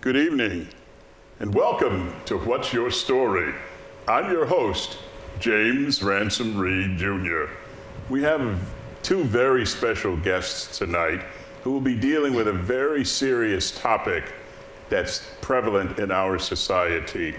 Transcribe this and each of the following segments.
Good evening, and welcome to What's Your Story? I'm your host, James Ransom Reed, Jr. We have two very special guests tonight who will be dealing with a very serious topic that's prevalent in our society.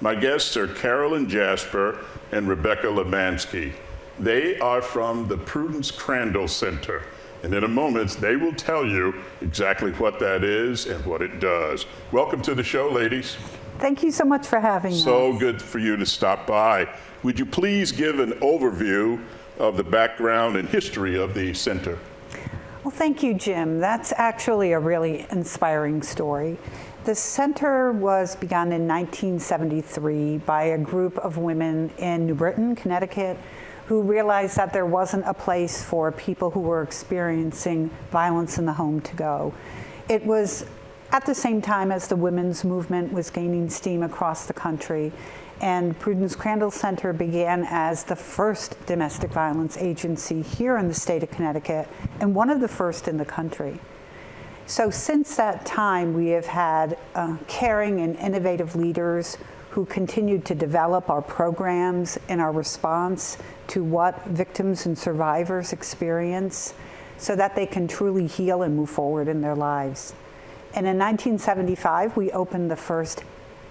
My guests are Carolyn Jasper and Rebecca Lemanski. They are from the Prudence Crandall Center, and in a moment they will tell you exactly what that is and what it does. Welcome to the show, ladies. Thank you so much for having us. So good for you to stop by. Would you please give an overview of the background and history of the center? Well, thank you, Jim. That's actually a really inspiring story. The center was begun in 1973 by a group of women in New Britain, Connecticut, who realized that there wasn't a place for people who were experiencing violence in the home to go. It was at the same time as the women's movement was gaining steam across the country, and Prudence Crandall Center began as the first domestic violence agency here in the state of Connecticut, and one of the first in the country. So since that time, we have had caring and innovative leaders who continued to develop our programs and our response to what victims and survivors experience so that they can truly heal and move forward in their lives. And in 1975, we opened the first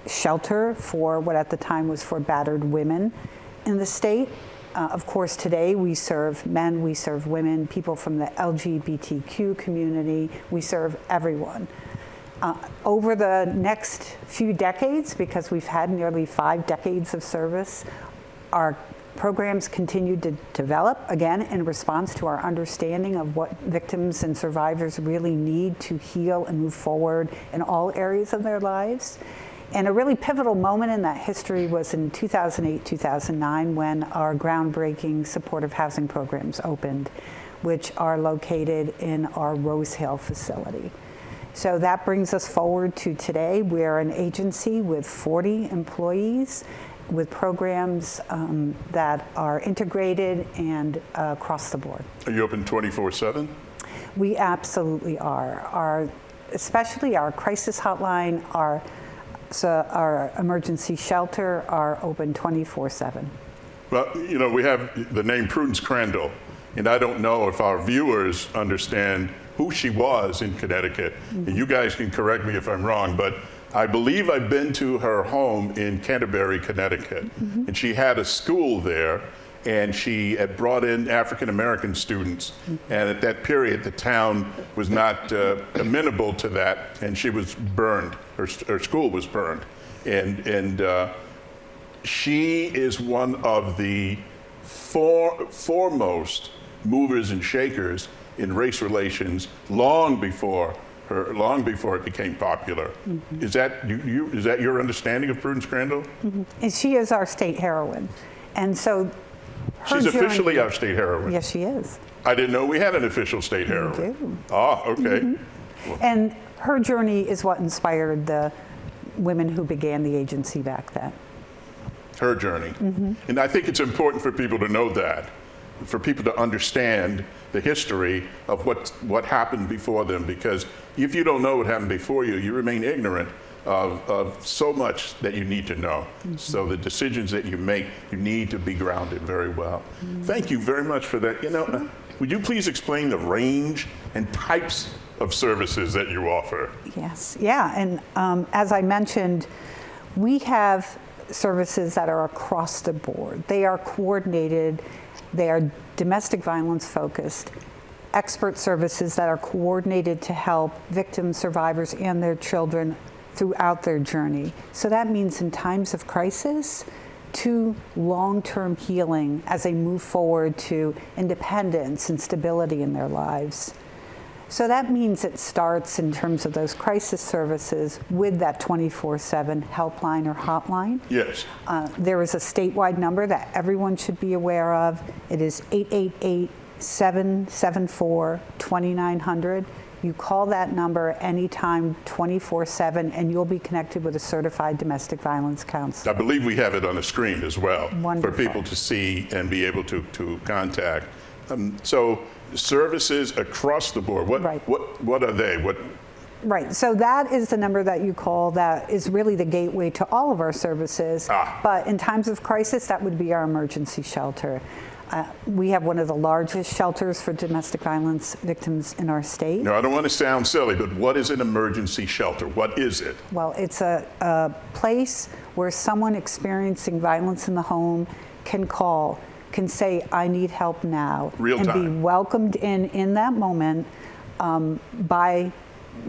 shelter for what at the time was for battered women in the state. Of course, today we serve men, we serve women, people from the LGBTQ community, we serve everyone. Over the next few decades, because we've had nearly 5 decades of service, our programs continued to develop, again, in response to our understanding of what victims and survivors really need to heal and move forward in all areas of their lives. And a really pivotal moment in that history was in 2008-2009 when our groundbreaking supportive housing programs opened, which are located in our Rose Hill facility. So that brings us forward to today. We're an agency with 40 employees with programs that are integrated and across the board. Are you open 24/7? We absolutely are. Especially our crisis hotline, our emergency shelter are open 24/7. Well, you know, we have the name Prudence Crandall, and I don't know if our viewers understand who she was in Connecticut. Mm-hmm. And you guys can correct me if I'm wrong, but I believe I've been to her home in Canterbury, Connecticut, mm-hmm. and she had a school there, and she had brought in African-American students, mm-hmm. and at that period, the town was not amenable to that, and she was burned. Her school was burned, and she is one of the foremost movers and shakers in race relations long before it became popular. Mm-hmm. Is that your understanding of Prudence Crandall? Mm-hmm. And she is our state heroine, and so she's officially our state heroine. Yes, she is. I didn't know we had an official state heroine. We do. Ah, okay. Mm-hmm. And her journey is what inspired the women who began the agency back then. Her journey. Mm-hmm. And I think it's important for people to know that, for people to understand the history of what happened before them, because if you don't know what happened before you, you remain ignorant of so much that you need to know. Mm-hmm. So the decisions that you make, you need to be grounded very well. Mm-hmm. Thank you very much for that. You know, would you please explain the range and types of services that you offer? Yes, yeah, and as I mentioned, we have services that are across the board. They are coordinated, they are domestic violence focused, expert services that are coordinated to help victims, survivors, and their children throughout their journey. So that means in times of crisis to long-term healing as they move forward to independence and stability in their lives. So that means it starts in terms of those crisis services with that 24/7 helpline or hotline. Yes. There is a statewide number that everyone should be aware of. It is 888-774-2900. You call that number anytime, 24/7, and you'll be connected with a certified domestic violence counselor. I believe we have it on the screen as well. Wonderful. For people to see and be able to contact. So services across the board. What are they? Right, so that is the number that you call that is really the gateway to all of our services. But in times of crisis, that would be our emergency shelter. We have one of the largest shelters for domestic violence victims in our state. Now, I don't want to sound silly, but what is an emergency shelter? What is it? Well, it's a place where someone experiencing violence in the home can call, can say, I need help now. Real time. And be welcomed in that moment by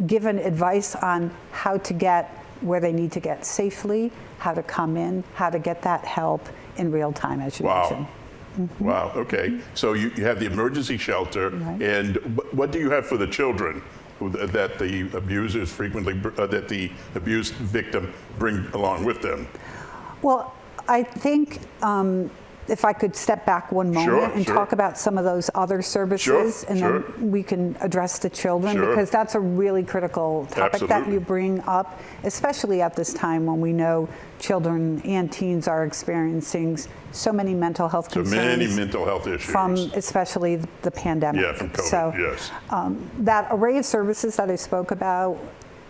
given advice on how to get where they need to get safely, how to come in, how to get that help in real time, as you mentioned. Wow, okay. So you have the emergency shelter, and what do you have for the children that the abusers frequently, that the abused victim bring along with them? Well, I think if I could step back one moment and talk about some of those other services, and then we can address the children, because that's a really critical topic that you bring up, especially at this time when we know children and teens are experiencing so many mental health concerns. So many mental health issues. From especially the pandemic. Yeah, from COVID, so, that array of services that I spoke about,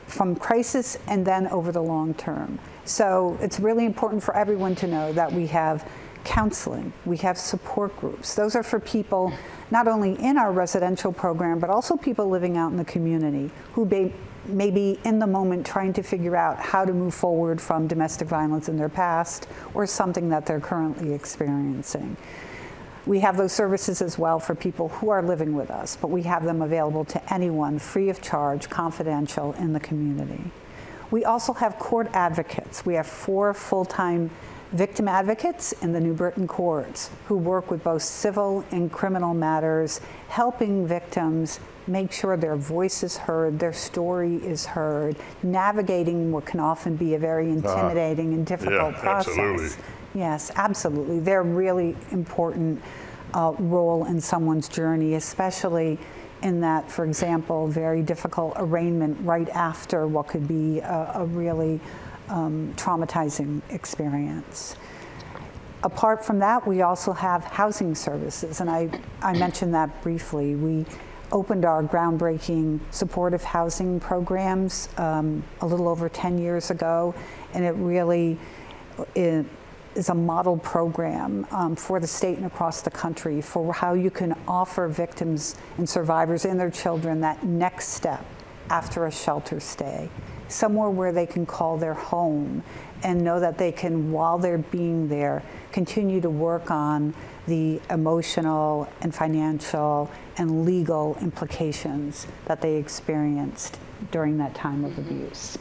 from crisis and then over the long term. So it's really important for everyone to know that we have counseling, we have support groups. Those are for people not only in our residential program, but also people living out in the community who may be in the moment trying to figure out how to move forward from domestic violence in their past or something that they're currently experiencing. We have those services as well for people who are living with us, but we have them available to anyone, free of charge, confidential, in the community. We also have court advocates. We have 4 full-time victim advocates in the New Britain courts who work with both civil and criminal matters, helping victims make sure their voice is heard, their story is heard, navigating what can often be a very intimidating and difficult process. Absolutely. Yes, absolutely. They're a really important role in someone's journey, especially in that, for example, very difficult arraignment right after what could be a really traumatizing experience. Apart from that, we also have housing services, and I mentioned that briefly. We opened our groundbreaking supportive housing programs a little over 10 years ago, and it really is a model program for the state and across the country for how you can offer victims and survivors and their children that next step after a shelter stay, somewhere where they can call their home and know that they can, while they're being there, continue to work on the emotional and financial and legal implications that they experienced during that time of abuse.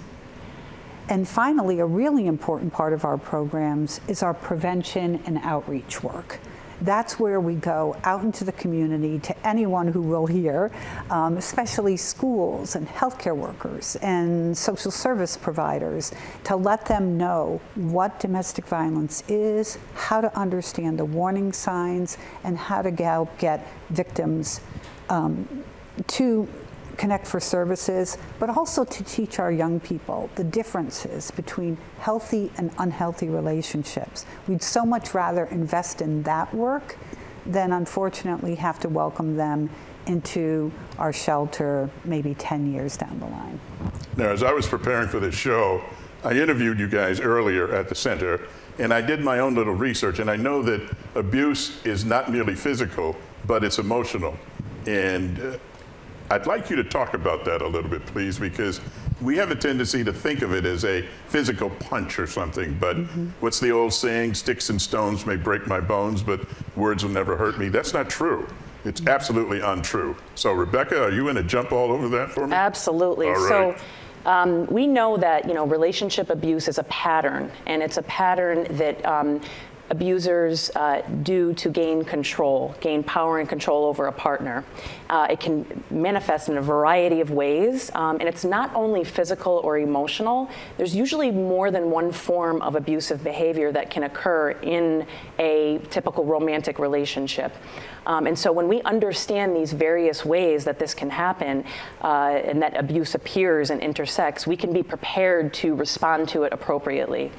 And finally, a really important part of our programs is our prevention and outreach work. That's where we go out into the community to anyone who will hear, especially schools and healthcare workers and social service providers, to let them know what domestic violence is, how to understand the warning signs, and how to help get victims to connect for services, but also to teach our young people the differences between healthy and unhealthy relationships. We'd so much rather invest in that work than unfortunately have to welcome them into our shelter maybe 10 years down the line. Now, as I was preparing for this show, I interviewed you guys earlier at the center, and I did my own little research, and I know that abuse is not merely physical, but it's emotional. And I'd like you to talk about that a little bit, please, because we have a tendency to think of it as a physical punch or something, but what's the old saying, sticks and stones may break my bones, but words will never hurt me? That's not true. It's absolutely untrue. So Rebecca, are you going to jump all over that for me? Absolutely. All right. So we know that relationship abuse is a pattern, and it's a pattern that abusers do to gain power and control over a partner. It can manifest in a variety of ways, and it's not only physical or emotional. There's usually more than one form of abusive behavior that can occur in a typical romantic relationship. And so when we understand these various ways that this can happen and that abuse appears and intersects, we can be prepared to respond to it appropriately.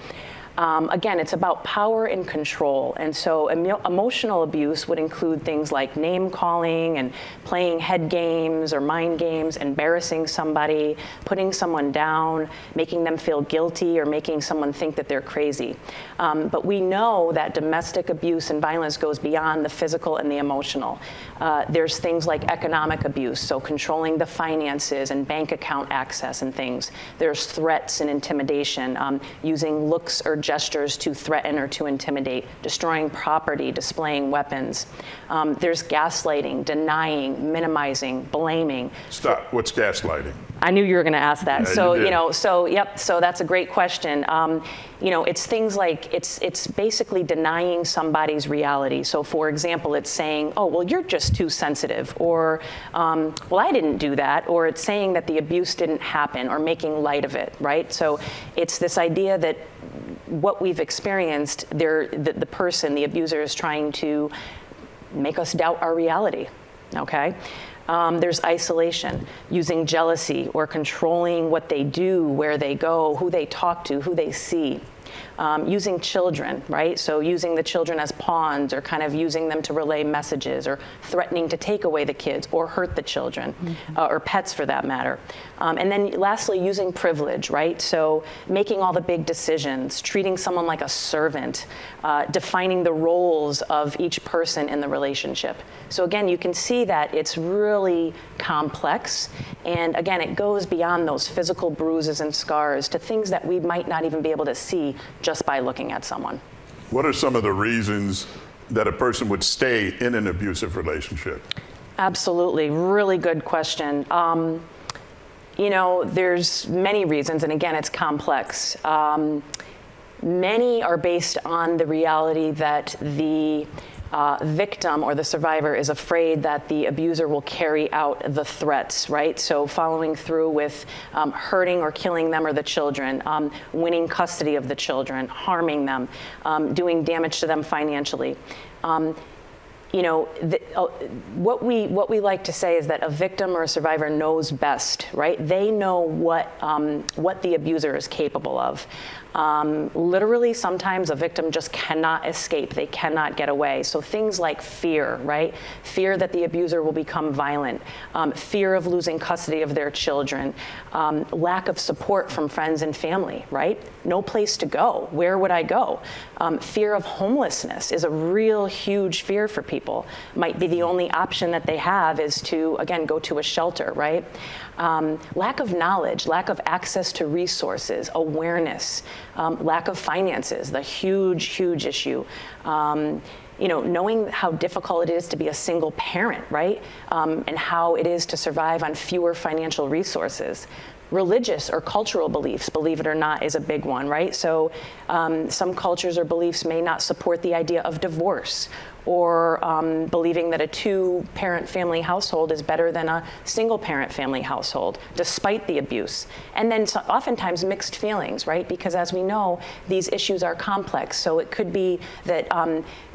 Again, it's about power and control. And so emotional abuse would include things like name calling and playing head games or mind games, embarrassing somebody, putting someone down, making them feel guilty, or making someone think that they're crazy. But we know that domestic abuse and violence goes beyond the physical and the emotional. There's things like economic abuse, so controlling the finances and bank account access and things. There's threats and intimidation, using looks or gestures to threaten or to intimidate, destroying property, displaying weapons. There's gaslighting, denying, minimizing, blaming. Stop. What's gaslighting? I knew you were going to ask that. Yeah, So, you did. So that's a great question. It's things like, it's basically denying somebody's reality. So for example, it's saying, oh, well, you're just too sensitive, or, well, I didn't do that, or it's saying that the abuse didn't happen, or making light of it, right? So it's this idea that what we've experienced, the person, the abuser, is trying to make us doubt our reality, okay? There's isolation, using jealousy or controlling what they do, where they go, who they talk to, who they see. Using children, right? So using the children as pawns, or kind of using them to relay messages, or threatening to take away the kids or hurt the children, or pets for that matter. And then lastly, using privilege, right? So making all the big decisions, treating someone like a servant, defining the roles of each person in the relationship. So again, you can see that it's really complex. And again, it goes beyond those physical bruises and scars to things that we might not even be able to see just by looking at someone. What are some of the reasons that a person would stay in an abusive relationship? Absolutely, really good question. There's many reasons, and again, it's complex. Many are based on the reality that the victim or the survivor is afraid that the abuser will carry out the threats, right? So following through with hurting or killing them or the children, winning custody of the children, harming them, doing damage to them financially. What we like to say is that a victim or a survivor knows best, right? They know what the abuser is capable of. Literally, sometimes a victim just cannot escape. They cannot get away. So things like fear, right? Fear that the abuser will become violent, fear of losing custody of their children, lack of support from friends and family, right? No place to go. Where would I go? Fear of homelessness is a real huge fear for people. Might be the only option that they have is to, again, go to a shelter, right? Lack of knowledge, lack of access to resources, awareness, lack of finances, the huge issue. Knowing how difficult it is to be a single parent, right? And how it is to survive on fewer financial resources. Religious or cultural beliefs, believe it or not, is a big one, right? So some cultures or beliefs may not support the idea of divorce, or believing that a two-parent family household is better than a single-parent family household, despite the abuse. And then oftentimes mixed feelings, right? Because as we know, these issues are complex. So it could be that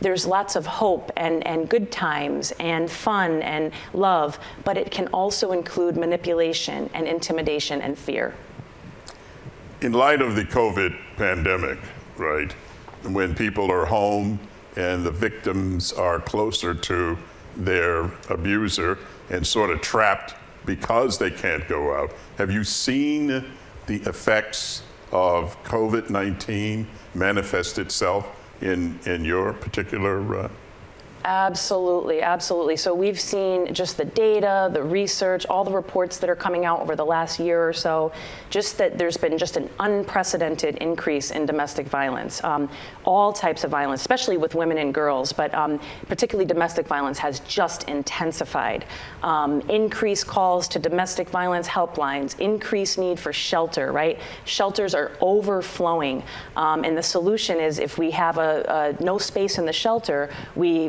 there's lots of hope and good times and fun and love, but it can also include manipulation and intimidation and fear. In light of the COVID pandemic, right, when people are home and the victims are closer to their abuser and sort of trapped because they can't go out, have you seen the effects of COVID-19 manifest itself in your particular Absolutely. So we've seen just the data, the research, all the reports that are coming out over the last year or so, just that there's been just an unprecedented increase in domestic violence, all types of violence, especially with women and girls, but particularly domestic violence has just intensified. Increased calls to domestic violence helplines, increased need for shelter, right? Shelters are overflowing, and the solution is if we have no space in the shelter, we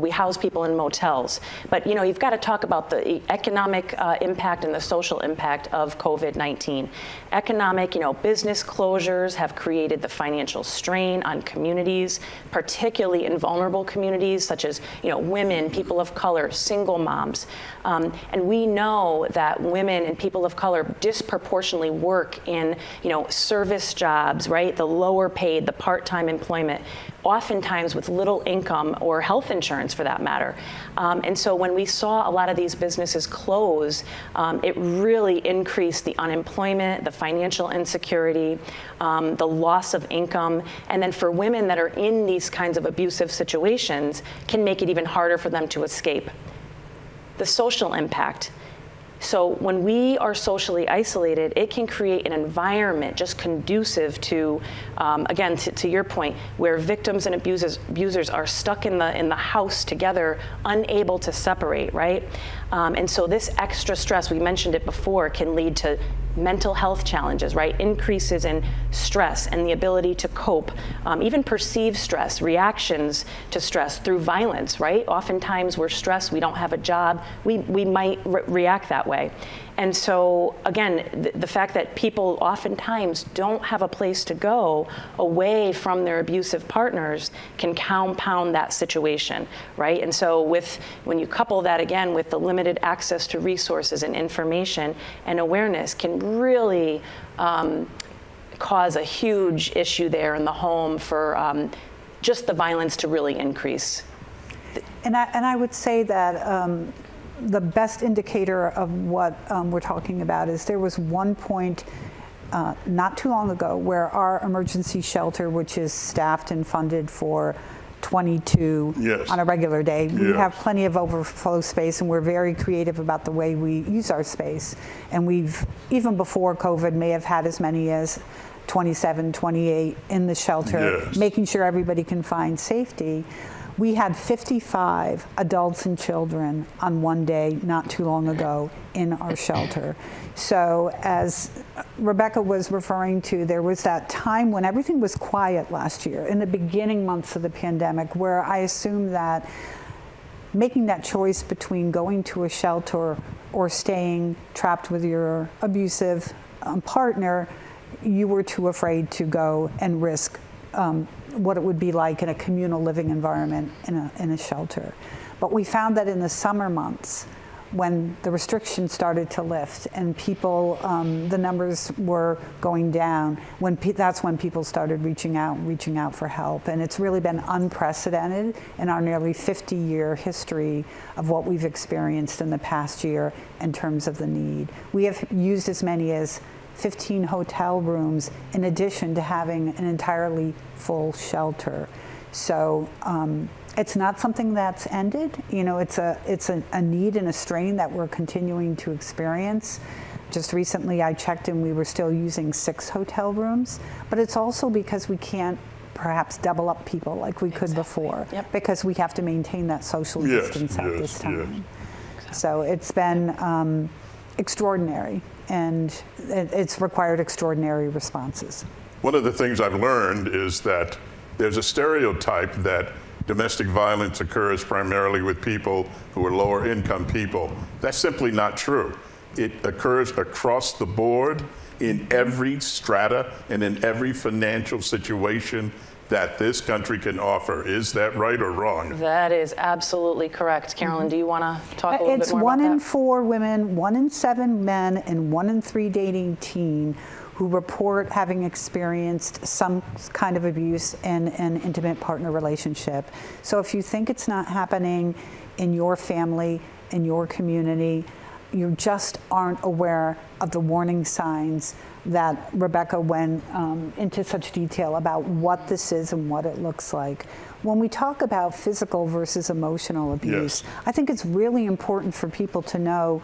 we house people in motels. But you've got to talk about the economic impact and the social impact of COVID-19. Economic, business closures have created the financial strain on communities, particularly in vulnerable communities such as women, people of color, single moms. And we know that women and people of color disproportionately work in service jobs, right? The lower paid, the part-time employment, oftentimes with little income or health insurance for that matter. And so when we saw a lot of these businesses close, it really increased the unemployment, the financial insecurity, the loss of income. And then for women that are in these kinds of abusive situations, can make it even harder for them to escape. The social impact. So when we are socially isolated, it can create an environment just conducive to, again, to your point, where victims and abusers are stuck in the house together, unable to separate, right? And so this extra stress, we mentioned it before, can lead to mental health challenges, right? Increases in stress and the ability to cope, even perceive stress, reactions to stress through violence, right? Oftentimes we're stressed, we don't have a job, we might react that way. And so, again, the fact that people oftentimes don't have a place to go away from their abusive partners can compound that situation, right? And so when you couple that again with the limited access to resources and information and awareness can really cause a huge issue there in the home for just the violence to really increase. And I would say that the best indicator of what we're talking about is there was one point not too long ago where our emergency shelter, which is staffed and funded for 22 Yes. on a regular day, we Yes. have plenty of overflow space, and we're very creative about the way we use our space. And we've, even before COVID, may have had as many as 27, 28 in the shelter, Yes. making sure everybody can find safety. We had 55 adults and children on one day not too long ago in our shelter. So as Rebecca was referring to, there was that time when everything was quiet last year, in the beginning months of the pandemic, where I assume that making that choice between going to a shelter or staying trapped with your abusive partner, you were too afraid to go and risk what it would be like in a communal living environment in a shelter. But we found that in the summer months, when the restrictions started to lift and people, the numbers were going down, that's when people started reaching out for help. And it's really been unprecedented in our nearly 50-year history of what we've experienced in the past year in terms of the need. We have used as many as 15 hotel rooms in addition to having an entirely full shelter. So it's not something that's ended. It's a need and a strain that we're continuing to experience. Just recently I checked and we were still using 6 hotel rooms, but it's also because we can't perhaps double up people like we could before, because we have to maintain that social distance at this time. So it's been extraordinary, and it's required extraordinary responses. One of the things I've learned is that there's a stereotype that domestic violence occurs primarily with people who are lower income people. That's simply not true. It occurs across the board in every strata and in every financial situation that this country can offer. Is that right or wrong? That is absolutely correct. Carolyn, do you want to talk a little bit more about that? It's 1 in 4 women, 1 in 7 men, and 1 in 3 dating teen who report having experienced some kind of abuse in an intimate partner relationship. So if you think it's not happening in your family, in your community, you just aren't aware of the warning signs that Rebecca went into such detail about what this is and what it looks like. When we talk about physical versus emotional abuse, I think it's really important for people to know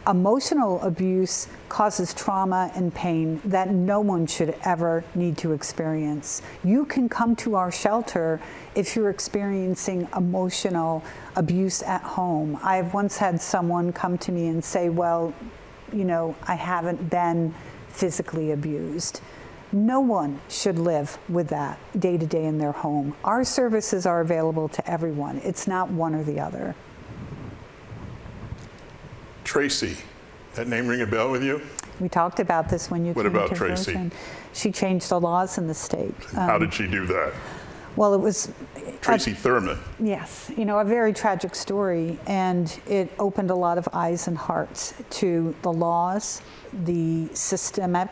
emotional abuse causes trauma and pain that no one should ever need to experience. You can come to our shelter if you're experiencing emotional abuse at home. I've once had someone come to me and say, well, I haven't been physically abused. No one should live with that day to day in their home. Our services are available to everyone. It's not one or the other. Tracy, that name ring a bell with you? We talked about this when you What came about to Tracy? Virgin. She changed the laws in the state. How did she do that? Well, it was Tracy Thurman. yes, a very tragic story, and it opened a lot of eyes and hearts to the laws, the systemic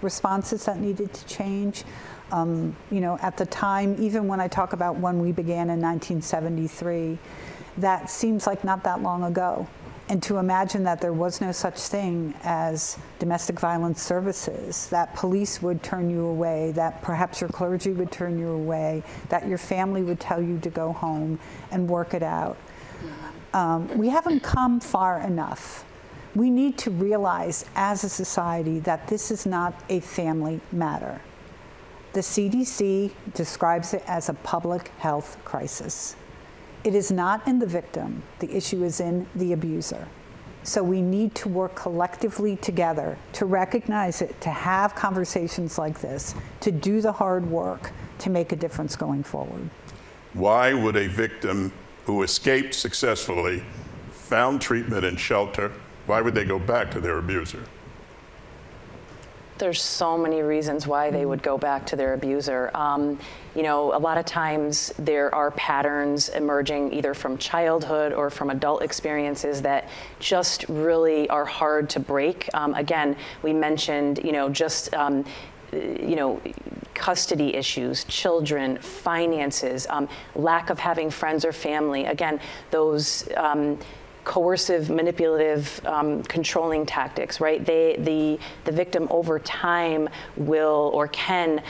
responses that needed to change. At the time, even when I talk about when we began in 1973, that seems like not that long ago. And to imagine that there was no such thing as domestic violence services, that police would turn you away, that perhaps your clergy would turn you away, that your family would tell you to go home and work it out. We haven't come far enough. We need to realize as a society that this is not a family matter. The CDC describes it as a public health crisis. It is not in the victim. The issue is in the abuser. So we need to work collectively together to recognize it, to have conversations like this, to do the hard work, to make a difference going forward. Why would a victim who escaped successfully, found treatment and shelter, why would they go back to their abuser? There's so many reasons why they would go back to their abuser. A lot of times there are patterns emerging either from childhood or from adult experiences that just really are hard to break. Again, we mentioned, custody issues, children, finances, lack of having friends or family. Again, those coercive, manipulative, controlling tactics, right? The victim over time will or can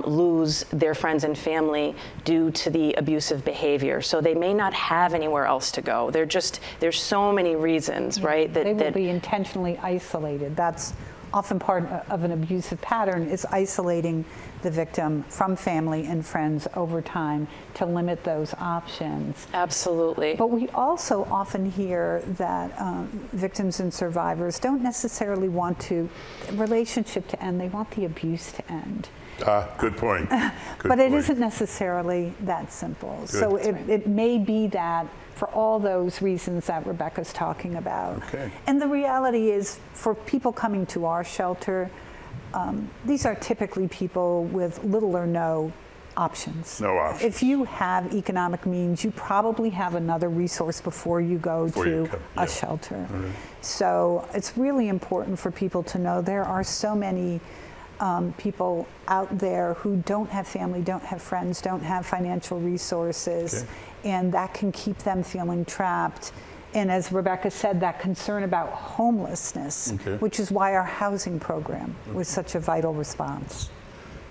lose their friends and family due to the abusive behavior. So they may not have anywhere else to go. There's so many reasons, right? They will be intentionally isolated. That's often part of an abusive pattern, is isolating the victim from family and friends over time to limit those options. Absolutely. But we also often hear that victims and survivors don't necessarily want the relationship to end, they want the abuse to end. Good point. But it isn't necessarily that simple. So it may be that for all those reasons that Rebecca's talking about. Okay. And the reality is, for people coming to our shelter, these are typically people with little or no options. No options. If you have economic means, you probably have another resource before you go to a shelter. Right. So it's really important for people to know there are so many people out there who don't have family, don't have friends, don't have financial resources, and that can keep them feeling trapped. And as Rebecca said, that concern about homelessness, which is why our housing program was such a vital response.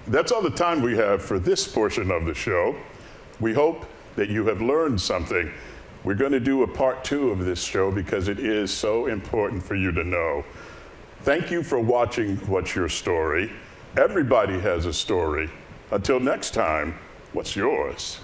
That's all the time we have for this portion of the show. We hope that you have learned something. We're going to do a part 2 of this show because it is so important for you to know. Thank you for watching What's Your Story? Everybody has a story. Until next time, what's yours?